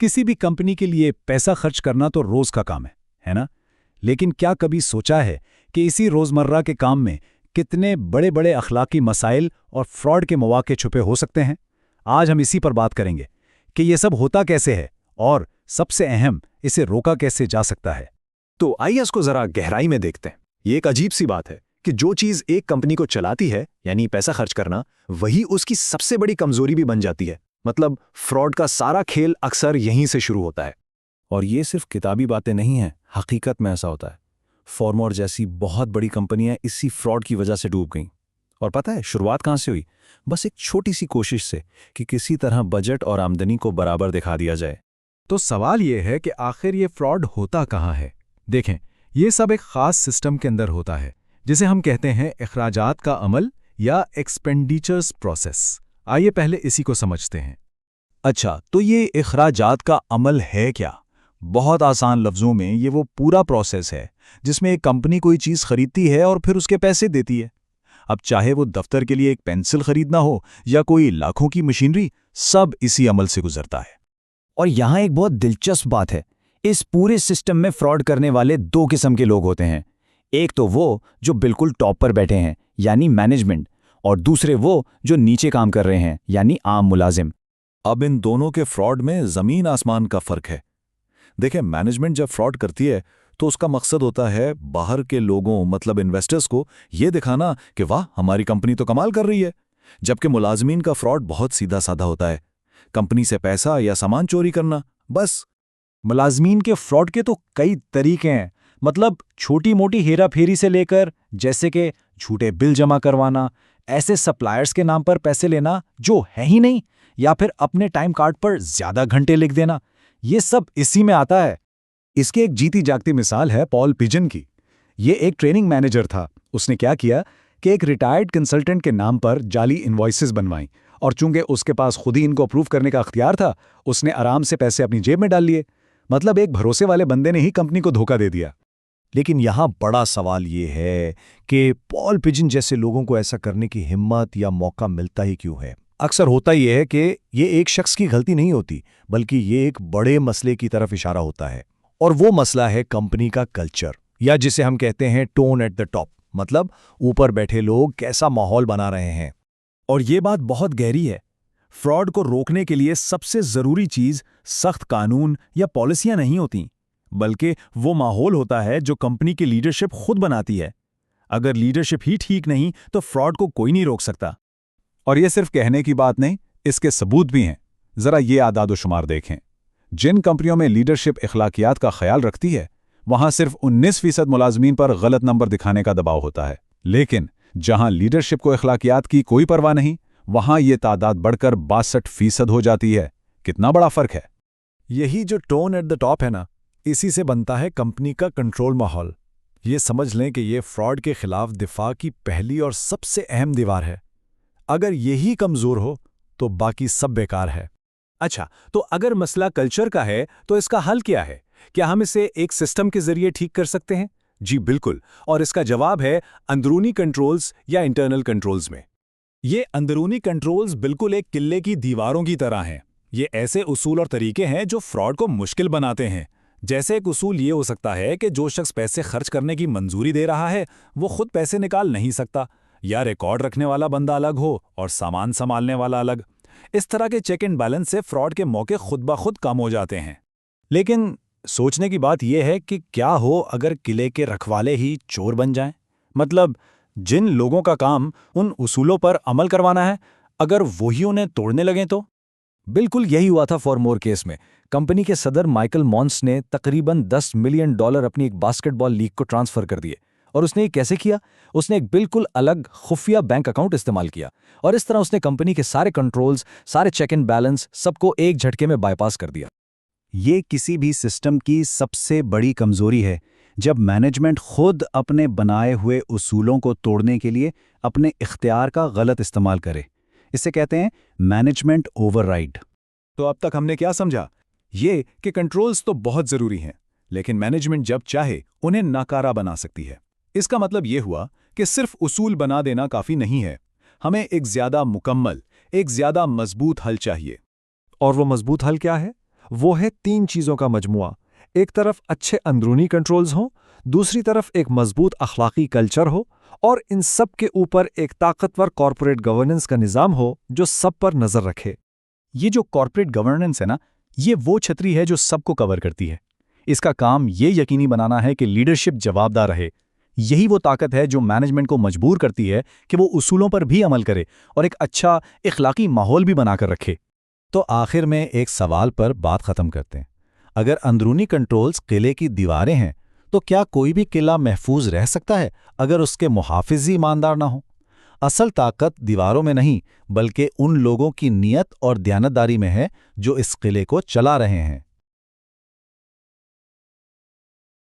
किसी भी कंपनी के लिए पैसा खर्च करना तो रोज का काम है ना? लेकिन क्या कभी सोचा है कि इसी रोजमर्रा के काम में कितने बड़े बड़े अखलाकी मसाइल और फ्रॉड के मौके छुपे हो सकते हैं? आज हम इसी पर बात करेंगे कि ये सब होता कैसे है और सबसे अहम, इसे रोका कैसे जा सकता है। तो आइए इसको जरा गहराई में देखते हैं। ये एक अजीब सी बात है कि जो चीज एक कंपनी को चलाती है, यानी पैसा खर्च करना, वही उसकी सबसे बड़ी कमजोरी भी बन जाती है। मतलब फ्रॉड का सारा खेल अक्सर यहीं से शुरू होता है। और ये सिर्फ किताबी बातें नहीं हैं, हकीकत में ऐसा होता है। फॉर्मोर जैसी बहुत बड़ी कंपनियां इसी फ्रॉड की वजह से डूब गईं। और पता है शुरुआत कहां से हुई? बस एक छोटी सी कोशिश से कि किसी तरह बजट और आमदनी को बराबर दिखा दिया जाए। तो सवाल ये है कि आखिर ये फ्रॉड होता कहाँ है? देखें, ये सब एक खास सिस्टम के अंदर होता है, जिसे हम कहते हैं अखराजात का अमल या एक्सपेंडिचर्स प्रोसेस। आइए पहले इसी को समझते हैं। अच्छा, तो ये अखराजात का अमल है क्या? बहुत आसान लफ्ज़ों में ये वो पूरा प्रोसेस है जिसमें एक कंपनी कोई चीज़ खरीदती है और फिर उसके पैसे देती है। अब चाहे वो दफ्तर के लिए एक पेंसिल खरीदना हो या कोई लाखों की मशीनरी, सब इसी अमल से गुजरता है। और यहाँ एक बहुत दिलचस्प बात है, इस पूरे सिस्टम में फ्रॉड करने वाले दो किस्म के लोग होते हैं। एक तो वो जो बिल्कुल टॉप पर बैठे हैं, यानी मैनेजमेंट, और दूसरे वो जो नीचे काम कर रहे हैं, यानी आम मुलाजिम। अब इन दोनों के फ्रॉड में ज़मीन आसमान का फ़र्क है। देखें, मैनेजमेंट जब फ्रॉड करती है तो उसका मकसद होता है बाहर के लोगों, मतलब इन्वेस्टर्स को ये दिखाना कि वाह, हमारी कंपनी तो कमाल कर रही है। जबकि मुलाजमीन का फ्रॉड बहुत सीधा साधा होता है, कंपनी से पैसा या सामान चोरी करना, बस। मुलाजमीन के फ्रॉड के तो कई तरीके हैं। मतलब छोटी मोटी हेरा फेरी से लेकर, जैसे कि झूठे बिल जमा करवाना, ऐसे सप्लायर्स के नाम पर पैसे लेना जो है ही नहीं, या फिर अपने टाइम कार्ड पर ज्यादा घंटे लिख देना, ये सब इसी में आता है। इसकी एक जीती जागती मिसाल है पॉल पिजन की। ये एक ट्रेनिंग मैनेजर था। उसने क्या किया कि एक रिटायर्ड कंसल्टेंट के नाम पर जाली इनवॉइसेस बनवाईं, और चूंकि उसके पास खुद ही इनको अप्रूव करने का अख्तियार था, उसने आराम से पैसे अपनी जेब में डाल लिए। मतलब एक भरोसे वाले बंदे ने ही कंपनी को धोखा दे दिया। लेकिन यहाँ बड़ा सवाल ये है कि पॉल पिजन जैसे लोगों को ऐसा करने की हिम्मत या मौका मिलता ही क्यों है? अक्सर होता यह है कि ये एक शख्स की गलती नहीं होती, बल्कि ये एक बड़े मसले की तरफ इशारा होता है। और वो मसला है कंपनी का कल्चर, या जिसे हम कहते हैं टोन एट द टॉप। मतलब ऊपर बैठे लोग कैसा माहौल बना रहे हैं। और ये बात बहुत गहरी है। फ्रॉड को रोकने के लिए सबसे ज़रूरी चीज़ सख्त कानून या पॉलिसियां नहीं होती, बल्कि वो माहौल होता है जो कंपनी की लीडरशिप खुद बनाती है। अगर लीडरशिप ही ठीक नहीं तो फ्रॉड को कोई नहीं रोक सकता। और ये सिर्फ कहने की बात नहीं, इसके सबूत भी हैं। जरा ये आदाद-ओ-शुमार देखें। जिन कंपनियों में लीडरशिप अखलाकियात का ख्याल रखती है, वहां सिर्फ 19% मुलाजमीन पर गलत नंबर दिखाने का दबाव होता है। लेकिन जहां लीडरशिप को अखलाकियात की कोई परवाह नहीं, वहां ये तादाद बढ़कर 62% हो जाती है। कितना बड़ा फर्क है। यही जो टोन एट द टॉप है ना, इसी से बनता है कंपनी का कंट्रोल माहौल। ये समझ लें कि ये फ्रॉड के खिलाफ दिफा की पहली और सबसे अहम दीवार है। अगर यही कमजोर हो तो बाकी सब बेकार है। अच्छा, तो अगर मसला कल्चर का है तो इसका हल क्या है? क्या हम इसे एक सिस्टम के जरिए ठीक कर सकते हैं? जी बिल्कुल, और इसका जवाब है अंदरूनी कंट्रोल्स या इंटरनल कंट्रोल्स में। ये अंदरूनी कंट्रोल्स बिल्कुल एक किले की दीवारों की तरह हैं। ये ऐसे उसूल और तरीके हैं जो फ्रॉड को मुश्किल बनाते हैं। जैसे एक उसूल ये हो सकता है कि जो शख्स पैसे खर्च करने की मंजूरी दे रहा है वो खुद पैसे निकाल नहीं सकता, या रिकॉर्ड रखने वाला बंदा अलग हो और सामान संभालने वाला अलग। इस तरह के चेक एंड बैलेंस से फ्रॉड के मौके खुद ब खुद कम हो जाते हैं। लेकिन सोचने की बात यह है कि क्या हो अगर किले के रखवाले ही चोर बन जाएं? मतलब जिन लोगों का काम उन उसूलों पर अमल करवाना है, अगर वही उन्हें तोड़ने लगें तो? बिल्कुल यही हुआ था फॉर्मोर केस में। कंपनी के सदर माइकल मॉन्स ने तकरीबन $10 मिलियन अपनी एक बास्केटबॉल लीग को ट्रांसफर कर दिए। और उसने ये कैसे किया? उसने एक बिल्कुल अलग खुफिया बैंक अकाउंट इस्तेमाल किया, और इस तरह उसने कंपनी के सारे कंट्रोल्स, सारे चेक एंड बैलेंस, सबको एक झटके में बाईपास कर दिया। ये किसी भी सिस्टम की सबसे बड़ी कमजोरी है, जब मैनेजमेंट खुद अपने बनाए हुए उसूलों को तोड़ने के लिए अपने इख्तियार का गलत इस्तेमाल करे। इसे कहते हैं मैनेजमेंट ओवरराइड। तो अब तक हमने क्या समझा? ये कि कंट्रोल्स तो बहुत जरूरी हैं, लेकिन मैनेजमेंट जब चाहे उन्हें नाकारा बना सकती है। इसका मतलब यह हुआ कि सिर्फ उसूल बना देना काफी नहीं है, हमें एक ज्यादा मुकम्मल, एक ज्यादा मजबूत हल चाहिए। और वो मजबूत हल क्या है? वो है 3 चीज़ों का मजमुआ। एक तरफ अच्छे अंदरूनी कंट्रोल्स हों, दूसरी तरफ एक मजबूत अखलाकी कल्चर हो, और इन सब के ऊपर एक ताकतवर कॉरपोरेट गवर्नेंस का निज़ाम हो जो सब पर नज़र रखे। ये जो कॉर्पोरेट गवर्नेंस है ना, ये वो छतरी है जो सबको कवर करती है। इसका काम ये यकीनी बनाना है कि लीडरशिप जवाबदार रहे। यही वो ताकत है जो मैनेजमेंट को मजबूर करती है कि वो उसूलों पर भी अमल करे और एक अच्छा इखलाकी माहौल भी बनाकर रखे। तो आखिर में एक सवाल पर बात खत्म करते हैं। अगर अंदरूनी कंट्रोल्स किले की दीवारें हैं, तो क्या कोई भी किला महफूज रह सकता है अगर उसके मुहाफिज ही ईमानदार ना हो? असल ताकत दीवारों में नहीं, बल्कि उन लोगों की नीयत और दयानतदारी में है जो इस किले को चला रहे हैं।